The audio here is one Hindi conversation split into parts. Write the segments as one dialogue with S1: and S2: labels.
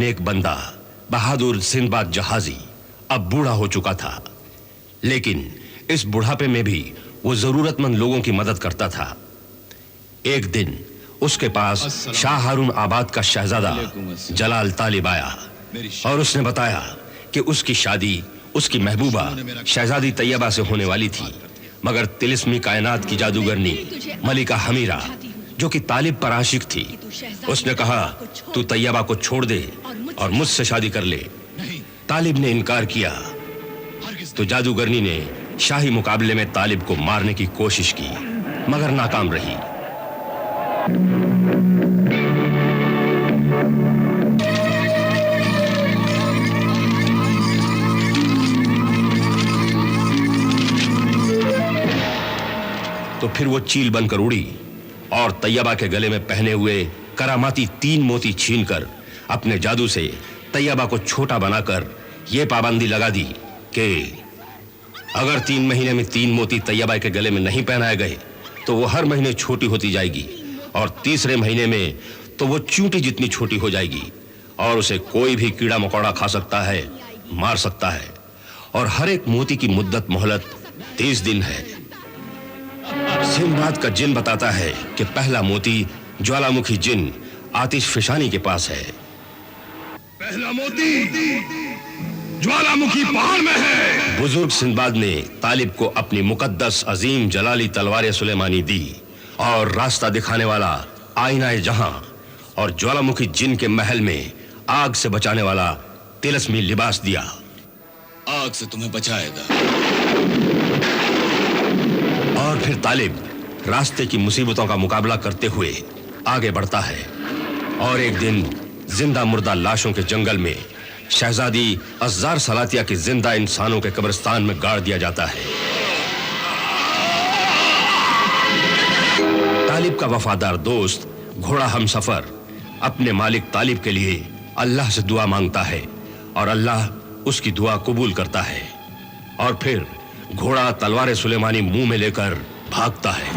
S1: नेक बंदा बहादुर सिंदबाद जहाजी अब बूढ़ा हो चुका था, लेकिन इस बुढ़ापे में भी वो जरूरतमंद लोगों की मदद करता था। एक दिन उसके पास शाह हारून आबाद का शहजादा जलाल तालिब आया और उसने बताया कि उसकी शादी उसकी महबूबा शहजादी तैयबा से होने वाली थी, मगर तिलिस्मी कायनात की जादूगरनी मलिका हमीरा जो कि तालिब पर आशिक थी, उसने कहा तू तैयबा को छोड़ दे और मुझसे शादी कर ले। तालिब ने इनकार किया तो जादूगरनी ने शाही मुकाबले में तालिब को मारने की कोशिश की, मगर नाकाम रही। तो फिर वो चील बनकर उड़ी और तैयबा के गले में पहने हुए करामाती 3 मोती छीनकर अपने जादू से तैयबा को छोटा बनाकर यह पाबंदी लगा दी कि अगर 3 महीने में 3 मोती तैयबा के गले में नहीं पहनाए गए तो वो हर महीने छोटी होती जाएगी और तीसरे महीने में तो वो चूंटी जितनी छोटी हो जाएगी और उसे कोई भी कीड़ा मकोड़ा खा सकता है, मार सकता है, और हर एक मोती की मुद्दत मोहलत 30 दिन है। सिंदबाद का जिन बताता है कि पहला मोती ज्वालामुखी जिन आतिश फिशानी के पास है।
S2: पहला मोती ज्वालामुखी पहाड़ में है।
S1: बुजुर्ग सिंदबाद ने तालिब को अपनी मुकद्दस अजीम जलाली तलवार सुलेमानी दी और रास्ता दिखाने वाला आईना जहां और ज्वालामुखी जिन के महल में आग से बचाने वाला तिलस्मी लिबास दिया।
S2: आग से तुम्हें बचाएगा।
S1: और फिर तालिब रास्ते की मुसीबतों का मुकाबला करते हुए आगे बढ़ता है और एक दिन जिंदा मुर्दा लाशों के जंगल में शहजादी अज़्ज़ार सलातिया की जिंदा इंसानों के कब्रिस्तान में गाड़ दिया जाता है। तालिब का वफादार दोस्त घोड़ा हमसफर अपने मालिक तालिब के लिए अल्लाह से दुआ मांगता है और अल्लाह उसकी दुआ कबूल करता है और फिर घोड़ा तलवार सुलेमानी मुंह में लेकर भागता है।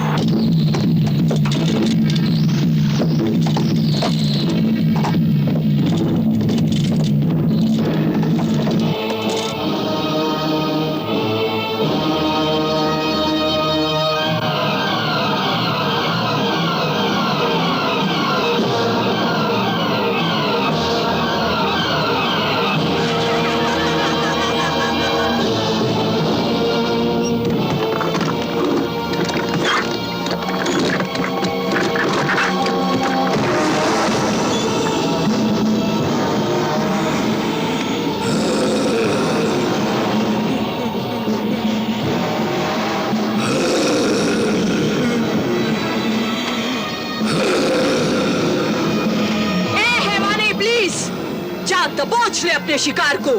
S3: दबोच ले अपने शिकार को,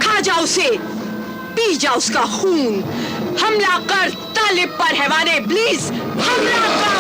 S3: खा जा उसे, पी जा उसका खून। हमला कर तालिब पर हैवाने इब्लीस, हमला कर।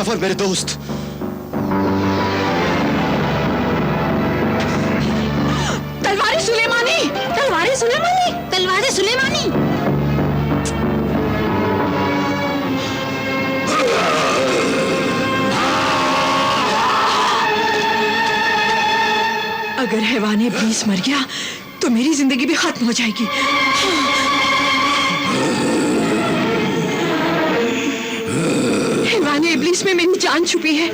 S4: सफर मेरे दोस्त।
S3: तलवार सुलेमानी, तलवार सुलेमानी, तलवार सुलेमानी। अगर हैवान इब्लीस मर गया तो मेरी जिंदगी भी खत्म हो जाएगी। हैवान इब्लीस में मेरी जान छुपी है।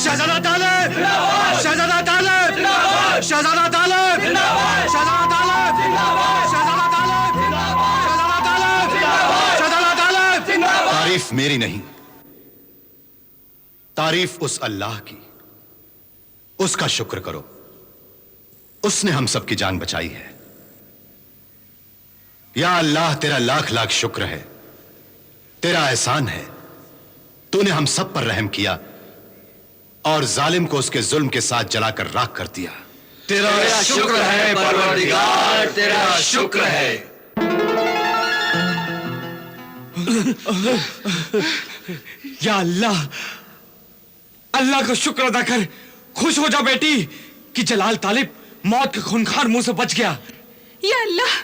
S4: शहजादा तालिब! शहजादा तालिब! शहजादा तालिब! शहजादा तालिब! शहजादा तालिब! शहजादा तालिब! शहजादा तालिब! तारीफ मेरी नहीं, तारीफ उस अल्लाह की। उसका शुक्र करो, उसने हम सबकी जान बचाई है। या अल्लाह, तेरा लाख लाख शुक्र है, तेरा एहसान है। तूने हम सब पर रहम किया और जालिम को उसके जुल्म के साथ जलाकर राख कर दिया।
S2: तेरा शुक्र है परवरदिगार, तेरा शुक्र है।
S5: या अल्लाह, अल्लाह का शुक्र अदा कर। खुश हो जा बेटी कि जलाल तालिब मौत के खूंखार मुंह से बच गया।
S3: या अल्लाह,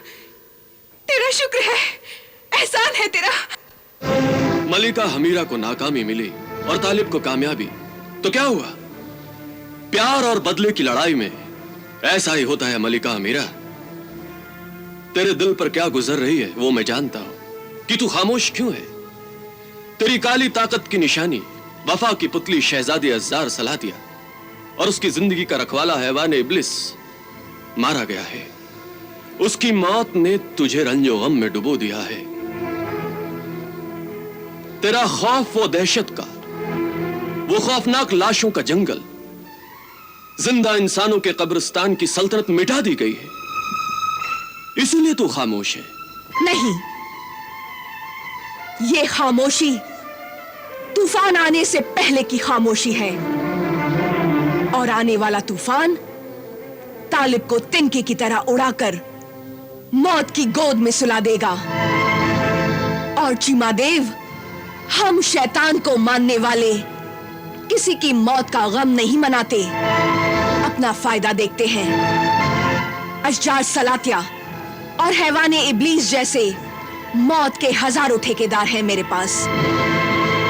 S3: तेरा शुक्र है, एहसान है तेरा।
S6: मलिका हमीरा को नाकामी मिली और तालिब को कामयाबी, तो क्या हुआ? प्यार और बदले की लड़ाई में ऐसा ही होता है मलिका हमीरा। तेरे दिल पर क्या गुजर रही है वो मैं जानता हूं कि तू खामोश क्यों है। तेरी काली ताकत की निशानी वफा की पुतली शहजादी अज़्ज़ार सलातिया और उसकी जिंदगी का रखवाला हैवान इब्लिस मारा गया है। उसकी मौत ने तुझे रंजो गम में डुबो दिया है। तेरा खौफ वो दहशत का, वो खौफनाक लाशों का जंगल, जिंदा इंसानों के कब्रिस्तान की सल्तनत मिटा दी गई है, इसीलिए तू खामोश है।
S3: नहीं, ये खामोशी तूफान आने से पहले की खामोशी है और आने वाला तूफान तालिब को तिनके की तरह उड़ाकर मौत की गोद में सुला देगा। और चीमादेव, हम शैतान को मानने वाले किसी की मौत का गम नहीं मनाते, अपना फायदा देखते हैं। अशजार सलातिया और हैवाने इब्लीस जैसे मौत के हजारों ठेकेदार हैं मेरे पास।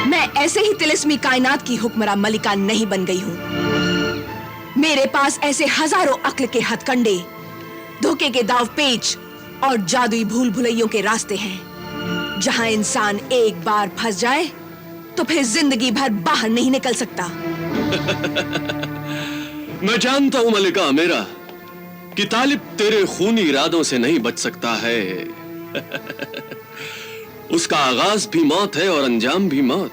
S3: मैं ऐसे ही तिलिस्मी कायनात की हुक्मरां मलिका नहीं बन गई हूं। मेरे पास ऐसे हजारों अक्ल के हथकंडे, धोखे के दाव पेच और जादुई भूल भुलैयों के रास्ते हैं, जहां इंसान एक बार फंस जाए तो फिर जिंदगी भर बाहर नहीं निकल सकता।
S6: मैं जानता हूं मलिका मेरा कि तालिब तेरे खूनी इरादों से नहीं बच सकता है। उसका आगाज भी मौत है और अंजाम भी मौत।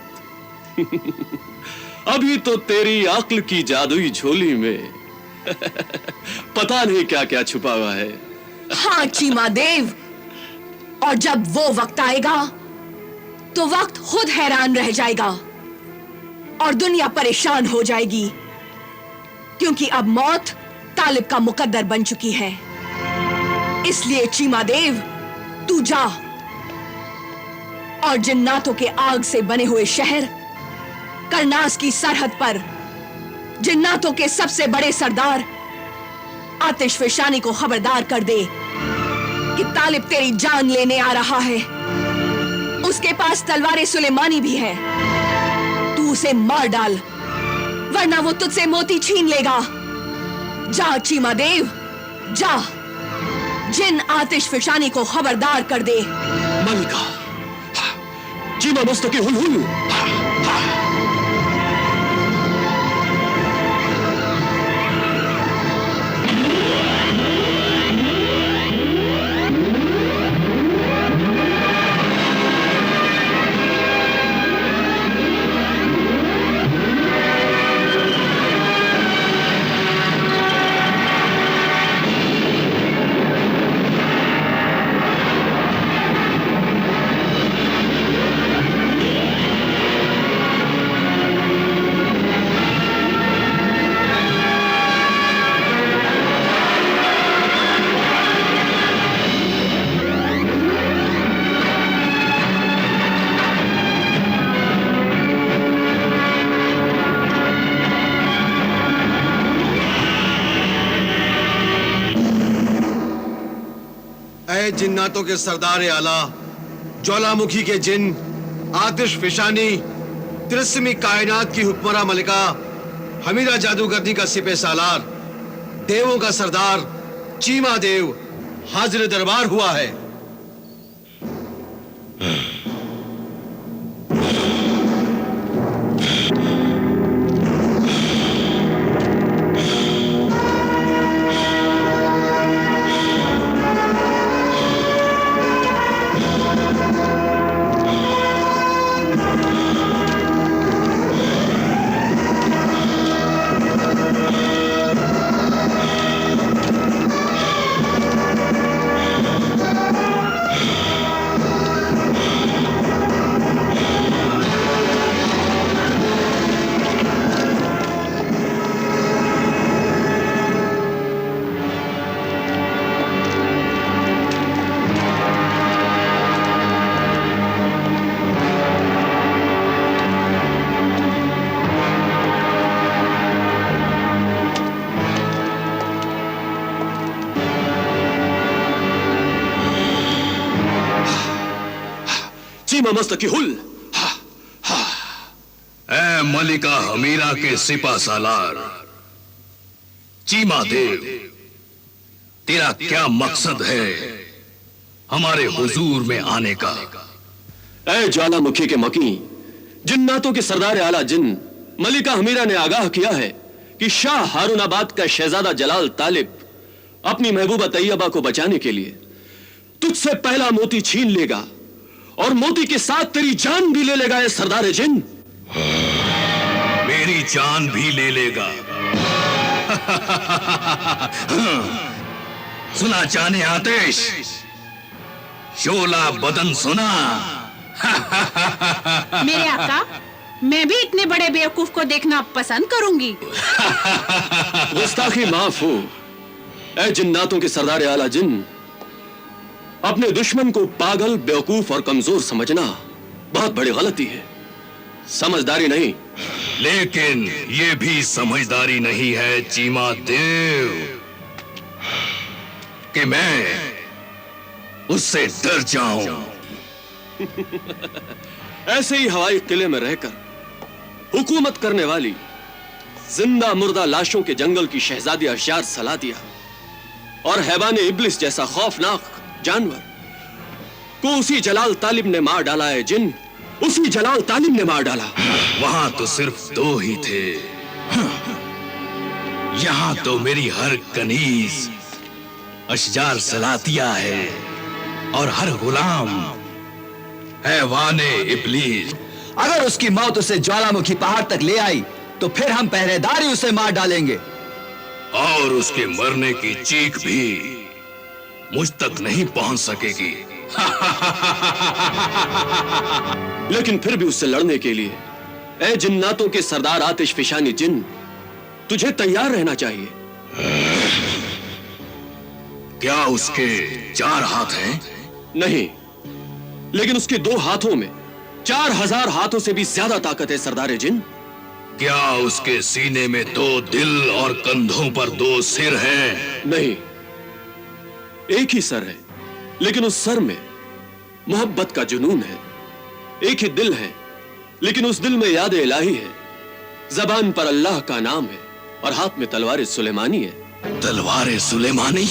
S6: अभी तो तेरी अक्ल की जादुई झोली में पता नहीं क्या क्या छुपा हुआ है।
S3: हाँ चीमादेव, और जब वो वक्त आएगा तो वक्त खुद हैरान रह जाएगा और दुनिया परेशान हो जाएगी, क्योंकि अब मौत तालिब का मुकद्दर बन चुकी है। इसलिए चीमादेव, तू जा और जिन्नातों के आग से बने हुए शहर करनास की सरहद पर जिन्नातों के सबसे बड़े सरदार आतिश फिशानी को खबरदार कर दे कि तालिब तेरी जान लेने आ रहा है। उसके पास तलवार सुलेमानी भी है। तू उसे मार डाल, वरना वो तुझसे मोती छीन लेगा। जा चीमा देव, जा, जिन आतिश फिशानी को खबरदार कर दे।
S6: मलिका, चीमा मस्तकी हुल हुल।
S7: जिन्नातों के सरदार आला, ज्वालामुखी के जिन, आतिश फिशानी, तिरस्मी कायनात की हुक्मरा मलिका, हमीरा जादूगरनी का सिपह सालार, देवों का सरदार चीमा देव हाजिर दरबार हुआ है।
S6: चीमा मस्तकी हुल।
S8: ऐ मलिका हमीरा के सिपा सालार चीमा देव, तेरा क्या मकसद है हमारे हुजूर में आने का?
S6: ऐ ज्वालामुखी के मकी, जिन्नातों के सरदार आला जिन मलिका हमीरा ने आगाह किया है कि शाह हारूनाबाद का शहजादा जलाल तालिब अपनी महबूबा तैयबा को बचाने के लिए तुझसे पहला मोती छीन लेगा और मोती के साथ तेरी जान भी ले लेगा। ये सरदार जिन
S8: मेरी जान भी ले लेगा। सुना जाने आतिश, शोला बदन सुना।
S9: मेरे आका, मैं भी इतने बड़े बेवकूफ को देखना पसंद करूंगी।
S6: गुस्ताखी माफ हो। ऐ जिन्नातों के सरदार आला जिन, अपने दुश्मन को पागल, बेवकूफ और कमजोर समझना बहुत बड़ी गलती है, समझदारी नहीं।
S8: लेकिन ये भी समझदारी नहीं है चीमा देव कि मैं उससे डर जाऊं।
S6: ऐसे ही हवाई किले में रहकर हुकूमत करने वाली जिंदा मुर्दा लाशों के जंगल की शहजादी अशजार सलातिया और हैवान इब्लिस जैसा खौफनाक जानवर को उसी जलाल तालिब ने मार डाला है। जिन उसी जलाल तालिब ने मार डाला।
S8: वहां तो सिर्फ दो ही थे, यहां तो मेरी हर कनीज अशजार सलातिया है और हर गुलाम हैवाने इब्लीस।
S2: अगर उसकी मौत उसे ज्वालामुखी पहाड़ तक ले आई तो फिर हम पहरेदारी उसे मार डालेंगे।
S8: और उसके मरने की चीख भी मुझ तक नहीं पहुंच सकेगी।
S6: लेकिन फिर भी उससे लड़ने के लिए ऐ जिन्नातों के सरदार आतिश फिशानी जिन, तुझे तैयार रहना चाहिए।
S8: क्या उसके 4 हाथ हैं?
S6: नहीं, लेकिन उसके 2 हाथों में 4000 हाथों से भी ज्यादा ताकत है सरदार जिन।
S8: क्या उसके सीने में 2 दिल और कंधों पर 2 सिर हैं?
S6: नहीं, एक ही सर है लेकिन उस सर में मोहब्बत का जुनून है। एक ही दिल है, लेकिन उस दिल में याद इलाही है। जबान पर अल्लाह का नाम है और हाथ में तलवार सुलेमानी है।
S8: तलवार सुलेमानी?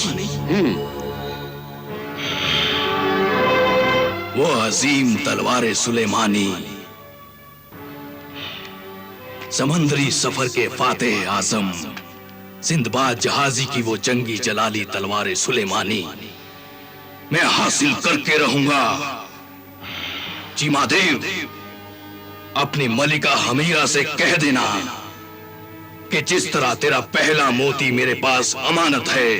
S8: वो अजीम तलवार सुलेमानी समंदरी सफर के फातेह आजम सिंदबाद जहाजी की वो जंगी जलाली तलवार सुलेमानी मैं हासिल करके रहूंगा। चीमादेव, अपनी मलिका हमीरा से कह देना कि जिस तरह तेरा पहला मोती मेरे पास अमानत है,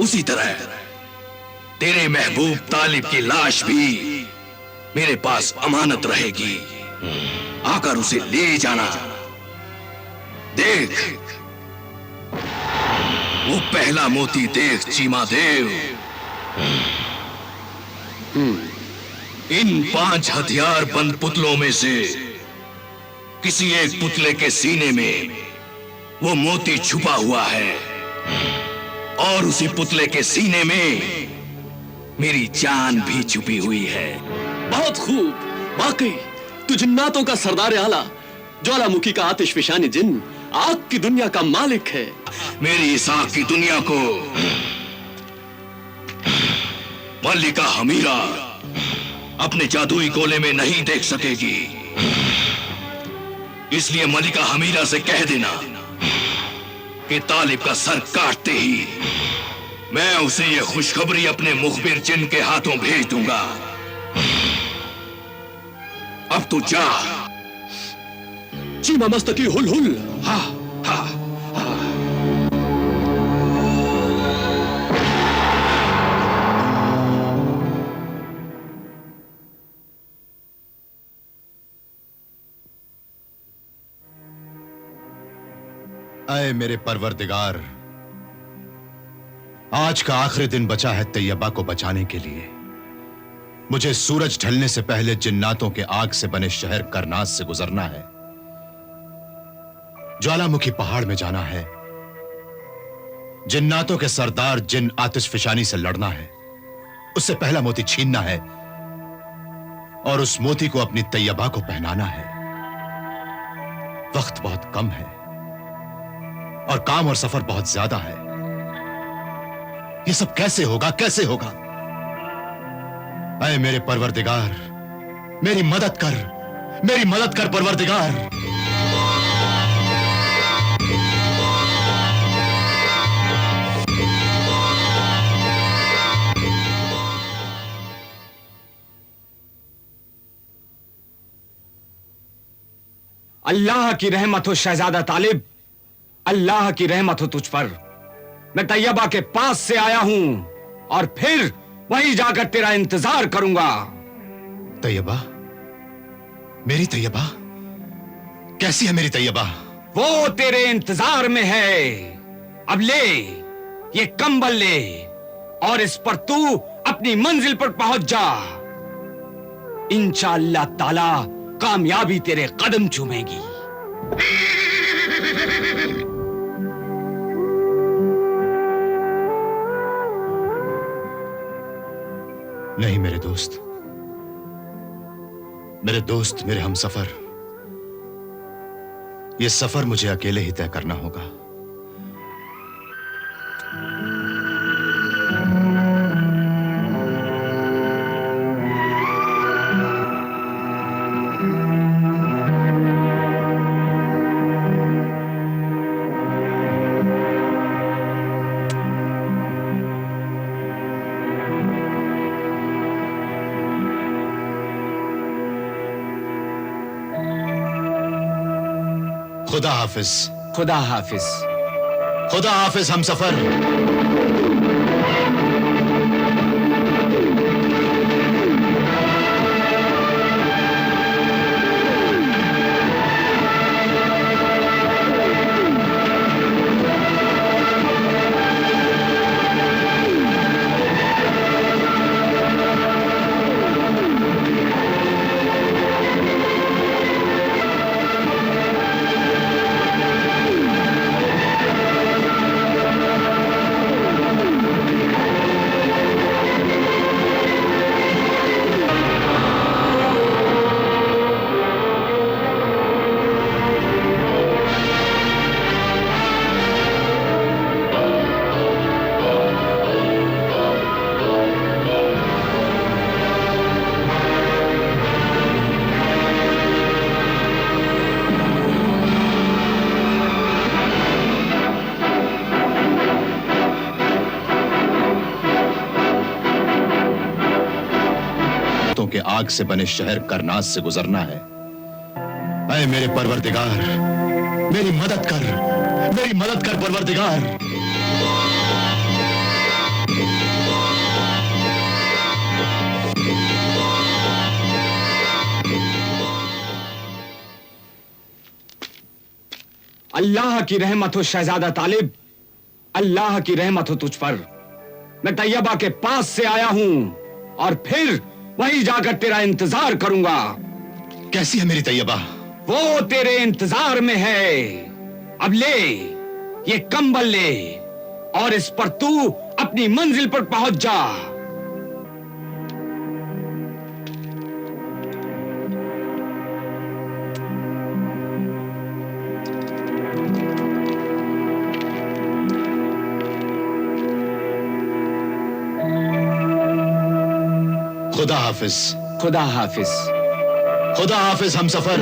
S8: उसी तरह तेरे महबूब तालिब की लाश भी मेरे पास अमानत रहेगी। आकर उसे ले जाना। देख, वो पहला मोती देख चीमादेव। इन 5 हथियार बंद पुतलों में से किसी एक पुतले के सीने में वो मोती छुपा हुआ है और उसी पुतले के सीने में मेरी जान भी छुपी हुई है।
S6: बहुत खूब। वाकई तू जिन्नातों का सरदार आला, ज्वालामुखी का आतिशफिशानी जिन, आग की दुनिया का मालिक है।
S8: मेरी इस आग की दुनिया को मल्लिका हमीरा अपने जादुई गोले में नहीं देख सकेगी। इसलिए मल्लिका हमीरा से कह देना कि तालिब का सर काटते ही मैं उसे ये खुशखबरी अपने मुखबिर जिन के हाथों भेज दूंगा। अब तू जा।
S6: चीमा मस्तकी हुल हुल।
S8: हा हा हा।
S4: ऐ मेरे परवरदिगार, आज का आखिरी दिन बचा है तैयबा को बचाने के लिए। मुझे सूरज ढलने से पहले जिन्नातों के आग से बने शहर करनास से गुजरना है। ज्वालामुखी पहाड़ में जाना है। जिन्नातों के सरदार जिन आतिशफिशानी से लड़ना है। उससे पहला मोती छीनना है और उस मोती को अपनी तैयबा को पहनाना है। वक्त बहुत कम है और काम और सफर बहुत ज्यादा है। ये सब कैसे होगा, कैसे होगा? ऐ मेरे परवरदिगार, मेरी मदद कर, मेरी मदद कर परवरदिगार।
S5: अल्लाह की रहमत हो शहजादा तालिब, अल्लाह की रहमत हो तुझ पर। मैं तैयबा के पास से आया हूं और फिर वहीं जाकर तेरा इंतजार करूंगा।
S4: तैयबा? मेरी तैयबा? कैसी है मेरी तैयबा?
S5: वो तेरे इंतजार में है। अब ले ये कंबल ले और इस पर तू अपनी मंजिल पर पहुंच जा। इंशाअल्लाह ताला कामयाबी तेरे कदम चूमेगी।
S4: नहीं मेरे दोस्त, मेरे हमसफर, यह सफर मुझे अकेले ही तय करना होगा। खुदा हाफिज।
S5: खुदा हाफिज।
S4: खुदा हाफिज हमसफर। आग से बने शहर करनास से गुजरना है। ऐ मेरे परवरदिगार, मेरी मदद कर परवरदिगार।
S5: अल्लाह की रहमत हो शहजादा तालिब, अल्लाह की रहमत हो तुझ पर। मैं तैयबा के पास से आया हूं और फिर वहीं जाकर तेरा इंतजार करूंगा।
S4: कैसी है मेरी तैयबा?
S5: वो तेरे इंतजार में है। अब ले ये कंबल ले और इस पर तू अपनी मंजिल पर पहुंच जा।
S4: खुदा हाफिज।
S5: खुदा हाफिज।
S4: खुदा हाफिज हम सफर।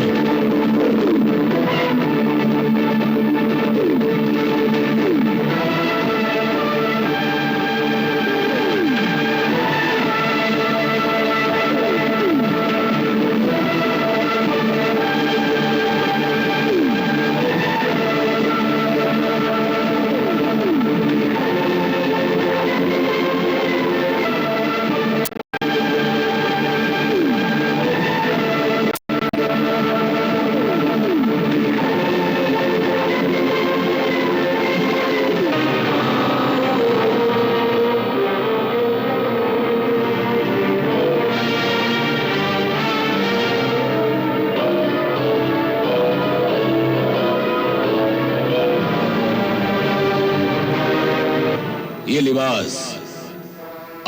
S8: ये लिबास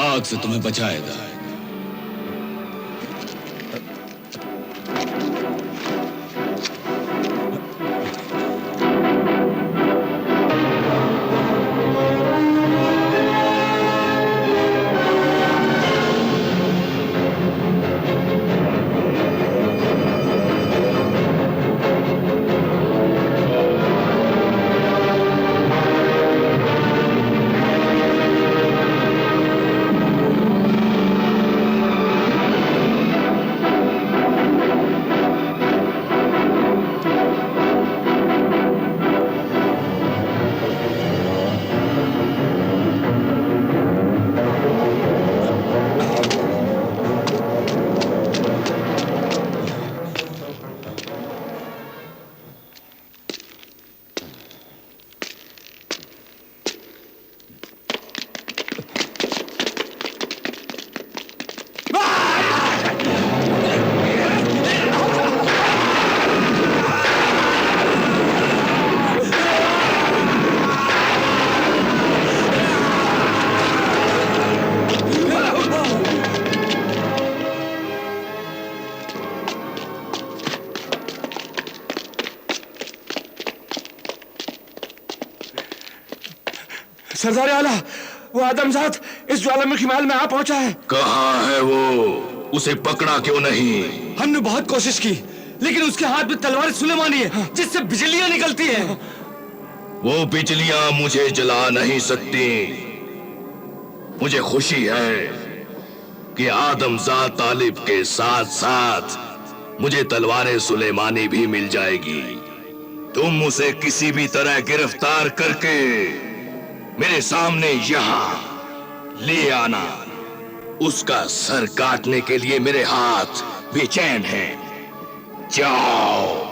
S8: आग से तुम्हें बचाएगा।
S7: सरदार आला, वो आदमजात इस ज्वालामुखी महल में आ पहुंचा है।
S8: कहाँ है वो? उसे पकड़ा क्यों नहीं?
S7: हमने बहुत कोशिश की, लेकिन उसके हाथ में तलवार सुलेमानी है जिससे बिजलियां निकलती है।
S8: वो बिजलियां मुझे जला नहीं सकती। मुझे खुशी है कि आदमजात तालिब के साथ साथ मुझे तलवारें सुलेमानी भी मिल जाएगी। तुम उसे किसी भी तरह गिरफ्तार करके मेरे सामने यहां ले आना। उसका सर काटने के लिए मेरे हाथ बेचैन हैं। जाओ।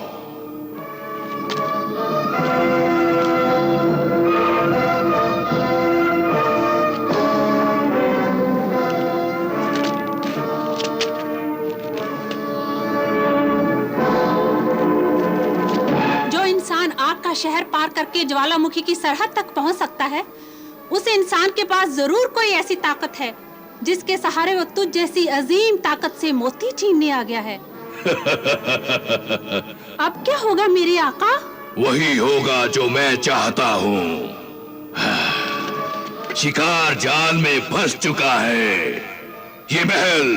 S9: शहर पार करके ज्वालामुखी की सरहद तक पहुंच सकता है, उस इंसान के पास जरूर कोई ऐसी ताकत है जिसके सहारे वो तुझ जैसी अजीम ताकत से मोती छीनने आ गया है। अब क्या होगा मेरे आका?
S8: वही होगा जो मैं चाहता हूँ। शिकार जाल में फंस चुका है। ये महल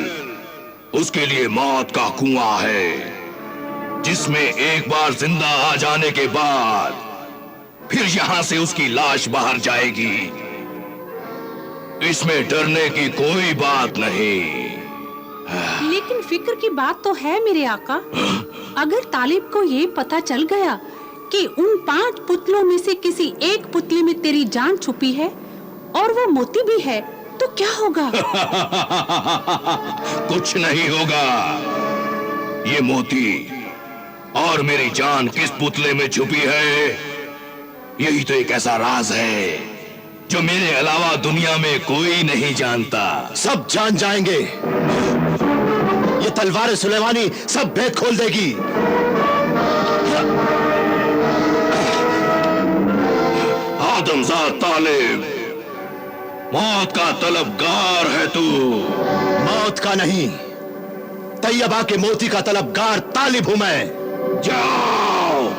S8: उसके लिए मौत का कुआं है, जिसमें एक बार जिंदा आ जाने के बाद फिर यहां से उसकी लाश बाहर जाएगी। इसमें डरने की कोई बात नहीं।
S9: लेकिन फिक्र की बात तो है मेरे आका। अगर तालिब को ये पता चल गया कि उन 5 पुतलों में से किसी एक पुतले में तेरी जान छुपी है और वो मोती भी है, तो क्या होगा?
S8: कुछ नहीं होगा। ये मोती और मेरी जान किस पुतले में छुपी है, यही तो एक ऐसा राज है जो मेरे अलावा दुनिया में कोई नहीं जानता।
S4: सब जान जाएंगे। ये तलवार सुलेमानी सब भेद खोल देगी।
S8: आदमजाद तालिब, मौत का तलबगार है तू।
S4: मौत का नहीं, तैयबा के मोती का तलबगार तालिब हूं मैं।
S8: जाओ।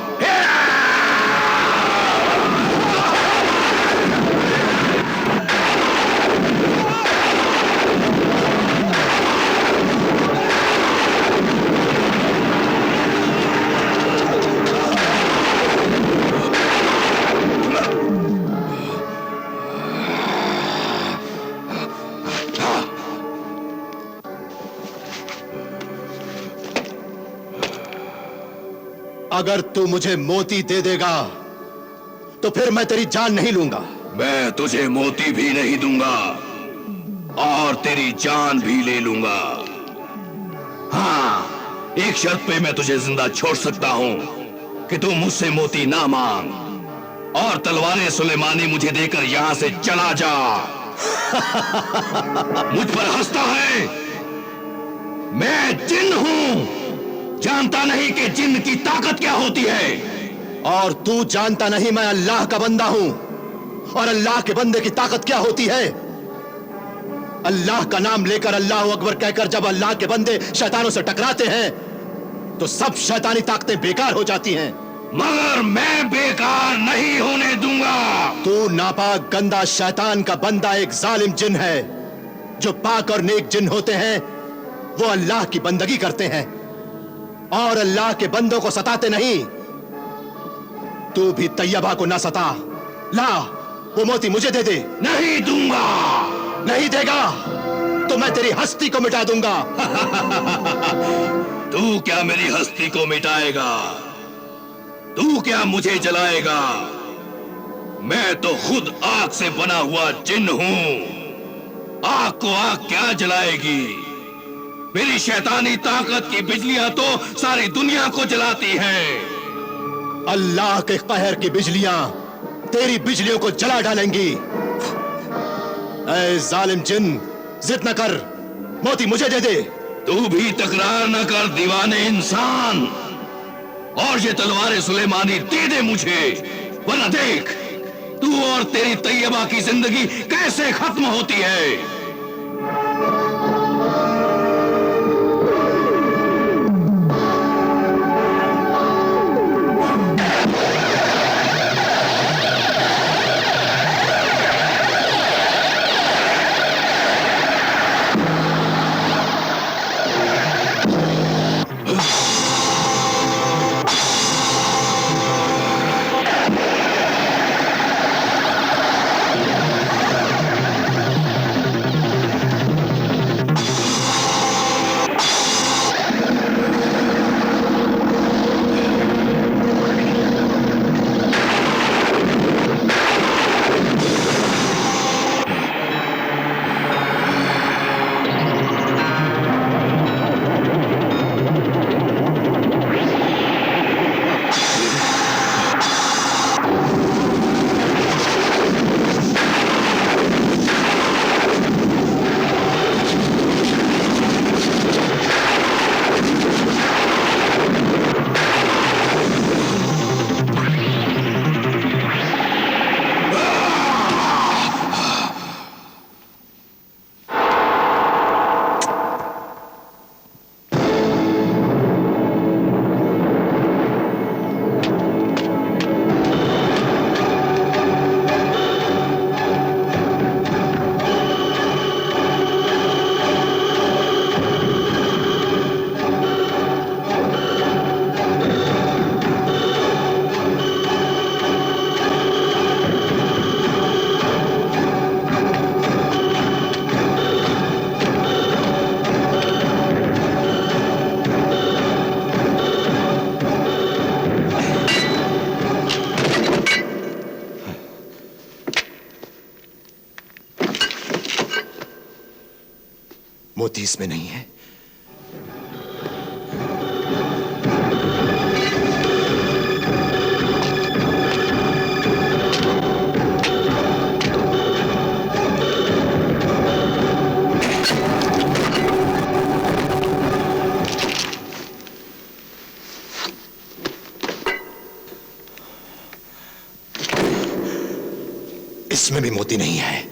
S4: अगर तू मुझे मोती दे देगा तो फिर मैं तेरी जान नहीं लूंगा।
S8: मैं तुझे मोती भी नहीं दूंगा और तेरी जान भी ले लूंगा। हाँ, एक शर्त पे मैं तुझे जिंदा छोड़ सकता हूं कि तू मुझसे मोती ना मांग और तलवारें सुलेमानी मुझे देकर यहां से चला जा। मुझ पर हंसता है? मैं जिन हूं, जानता नहीं कि जिन की ताकत क्या होती है।
S4: और तू जानता नहीं मैं अल्लाह का बंदा हूं और अल्लाह के बंदे की ताकत क्या होती है। अल्लाह का नाम लेकर अल्लाह अकबर कहकर जब अल्लाह के बंदे शैतानों से टकराते हैं तो सब शैतानी ताकतें बेकार हो जाती हैं।
S8: मगर मैं बेकार नहीं होने दूंगा।
S4: तू नापाक गंदा शैतान का बंदा एक जालिम जिन है। जो पाक और नेक जिन होते हैं वो अल्लाह की बंदगी करते हैं और अल्लाह के बंदों को सताते नहीं। तू भी तैयबा को ना सता। ला, वो मोती मुझे दे दे।
S8: नहीं दूंगा।
S4: नहीं देगा तो मैं तेरी हस्ती को मिटा दूंगा।
S8: तू क्या मेरी हस्ती को मिटाएगा? तू क्या मुझे जलाएगा? मैं तो खुद आग से बना हुआ जिन हूं। आग को आग क्या जलाएगी? मेरी शैतानी ताकत की बिजलियां तो सारी दुनिया को जलाती हैं।
S4: अल्लाह के कहर की बिजलियां तेरी बिजलियों को जला डालेंगी। ऐ जालिम जिन, जिद न कर, मोती मुझे दे दे।
S8: तू भी तकरार न कर दीवाने इंसान, और ये तलवारें सुलेमानी दे दे मुझे, वरना देख तू और तेरी तैयबा की जिंदगी कैसे खत्म होती है।
S4: मोती इसमें नहीं है। इसमें भी मोती नहीं है।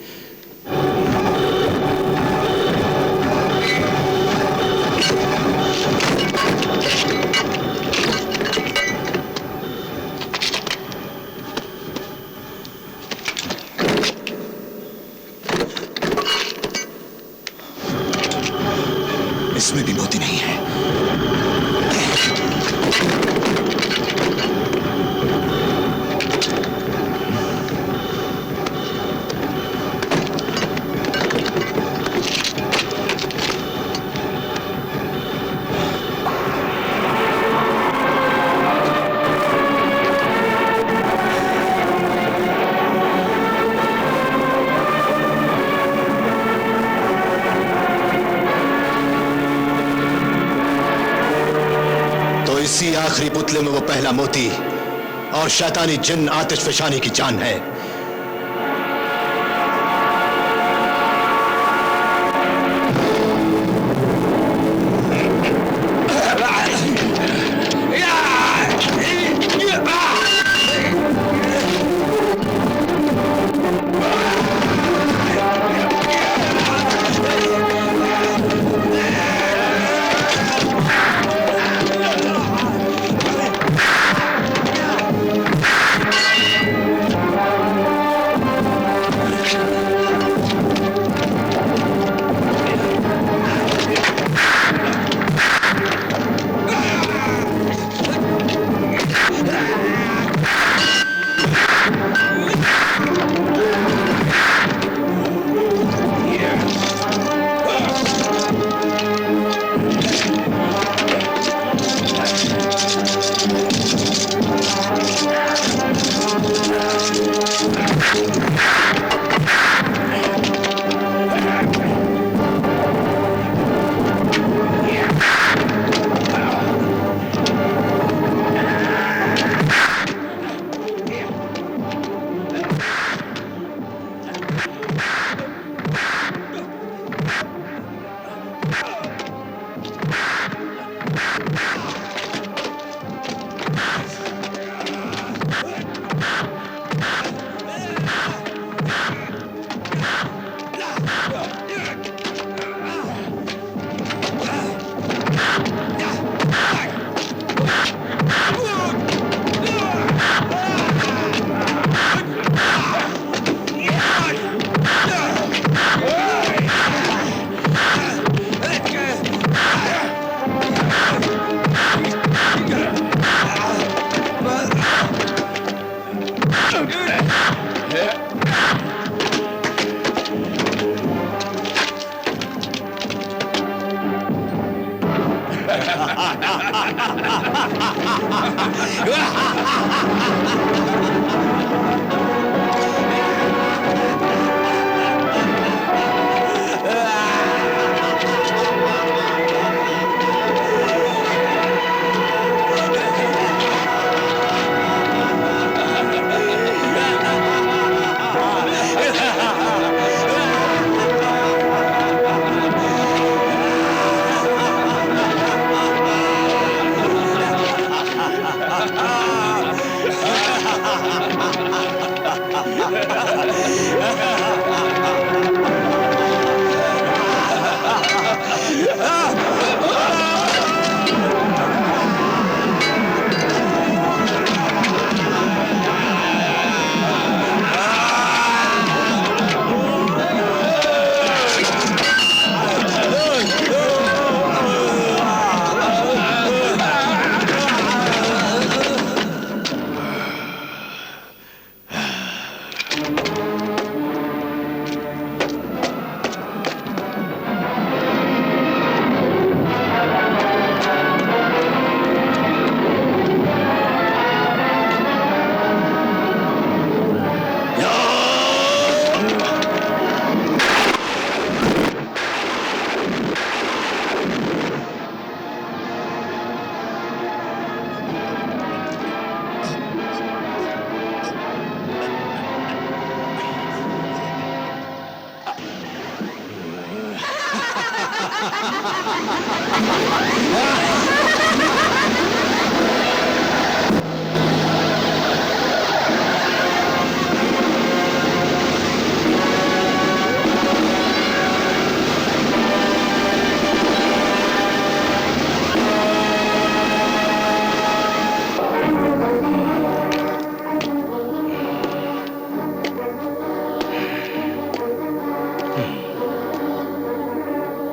S4: इसमें भी मोती नहीं है। इसी आखिरी पुतले में वो पहला मोती और शैतानी जिन आतिशफशानी की जान है।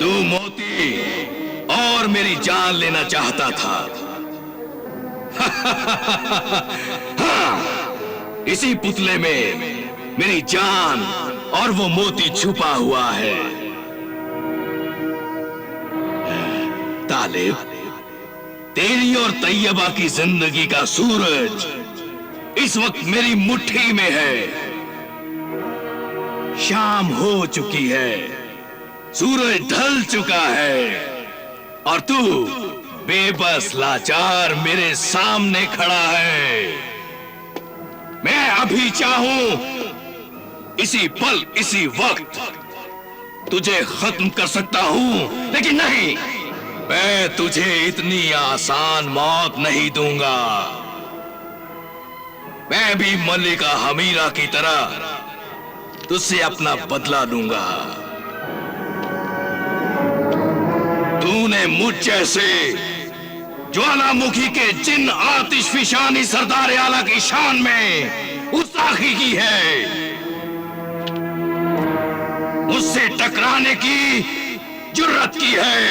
S8: तू मोती और मेरी जान लेना चाहता था। हाँ, इसी पुतले में मेरी जान और वो मोती छुपा हुआ है। तालिब, तेरी और तैयबा की जिंदगी का सूरज इस वक्त मेरी मुट्ठी में है। शाम हो चुकी है, सूरज ढल चुका है और तू बेबस लाचार मेरे सामने खड़ा है। मैं अभी चाहूं इसी पल इसी वक्त तुझे खत्म कर सकता हूं, लेकिन नहीं, मैं तुझे इतनी आसान मौत नहीं दूंगा। मैं भी मल्लिका हमीरा की तरह तुझसे अपना बदला लूंगा। तूने मुझ जैसे ज्वालामुखी के जिन आतिशफिशानी सरदार आला की शान में गुस्ताखी की है। मुझसे टकराने की जुर्रत की है।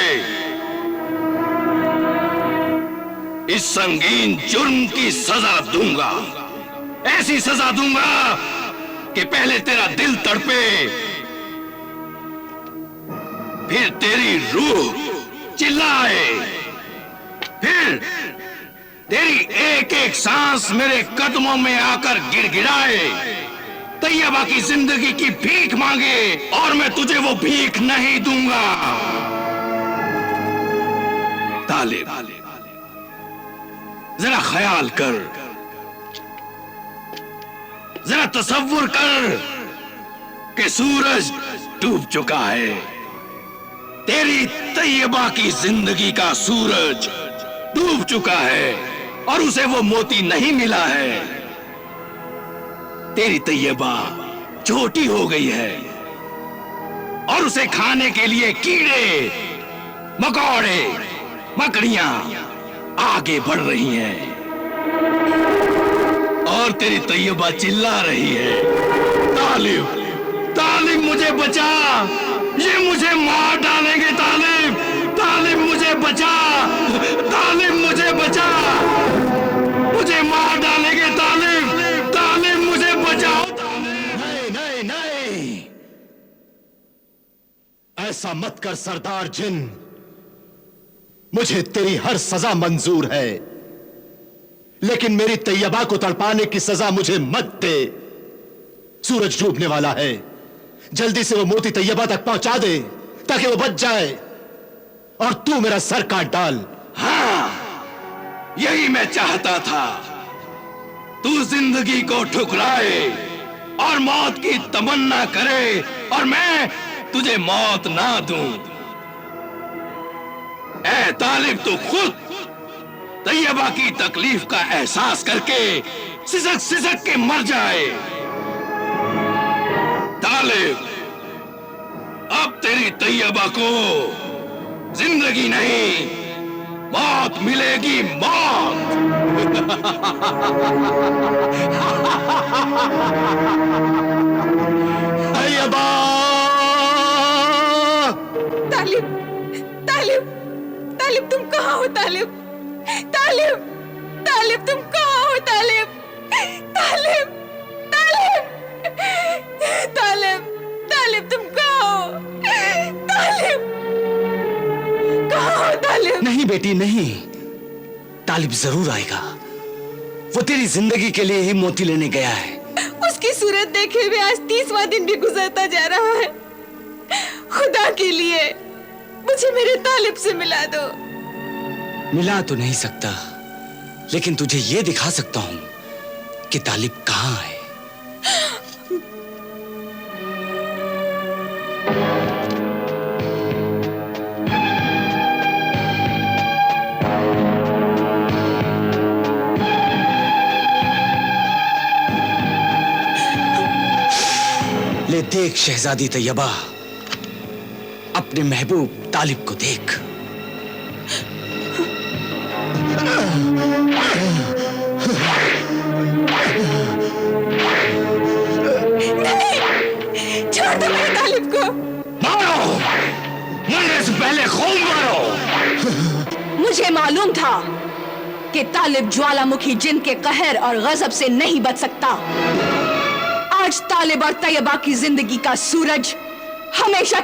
S8: इस संगीन जुर्म की सजा दूंगा, ऐसी सजा दूंगा कि पहले तेरा दिल तड़पे, फिर तेरी रूह चिल्लाए, फिर तेरी एक एक सांस मेरे कदमों में आकर गिड़गिड़ाए, तैयबा की जिंदगी की भीख मांगे और मैं तुझे वो भीख नहीं दूंगा। तालिब, जरा ख्याल कर, जरा तसव्वुर कर कि सूरज डूब चुका है। तेरी तैयबा की जिंदगी का सूरज डूब चुका है और उसे वो मोती नहीं मिला है। तेरी तैयबा छोटी हो गई है और उसे खाने के लिए कीड़े मकोड़े मकड़ियां आगे बढ़ रही हैं और तेरी तैयबा चिल्ला रही है, तालिब, तालिब मुझे बचा, ये मुझे मार डालेंगे। तालिब, तालिब मुझे बचा, तालिब मुझे बचा, मुझे मार डालेंगे। तालिब, तालिब मुझे बचाओ।
S4: नहीं नहीं नहीं, ऐसा मत कर सरदार जिन। मुझे तेरी हर सजा मंजूर है, लेकिन मेरी तैयबा को तड़पाने की सजा मुझे मत दे। सूरज डूबने वाला है, जल्दी से वो मोती तैयबा तक पहुंचा दे ताकि वो बच जाए और तू मेरा सर काट डाल।
S8: हाँ, यही मैं चाहता था। तू जिंदगी को ठुकराए और मौत की तमन्ना करे और मैं तुझे मौत ना दूं। ऐ तालिब, तू खुद तैयबा की तकलीफ का एहसास करके सिसक सिसक के मर जाए। तालिब, अब तेरी तैयबा को जिंदगी नहीं, मौत मिलेगी, मौत।
S4: तैयबा!
S3: तालिब, तालिब, तालिब तुम कहाँ हो? तालिब, तालिब, तालिब तुम कहाँ हो? तालिब, तालिब, तालिब, तालिब, तालिब तुम कहाँ हो? तालिब, कहाँ हो तालिब?
S5: नहीं बेटी नहीं, तालिब जरूर आएगा। वो तेरी जिंदगी के लिए ही मोती लेने गया है।
S3: उसकी सूरत देखे हुए आज 30वां दिन भी गुजरता जा रहा है। खुदा के लिए मुझे मेरे तालिब से मिला दो।
S5: मिला तो नहीं सकता, लेकिन तुझे ये दिखा सकता हूं कि तालिब कहां है।
S2: ये देख शहजादी तैयबा, अपने महबूब तालिब को देख।
S3: छोड़ दो मेरे तालिब को।
S8: मारो, मरने से पहले खून मारो।
S3: मुझे मालूम था कि तालिब ज्वालामुखी जिन के कहर और गजब से नहीं बच सकता। आज तालिब और तैयबा की जिंदगी का सूरज हमेशा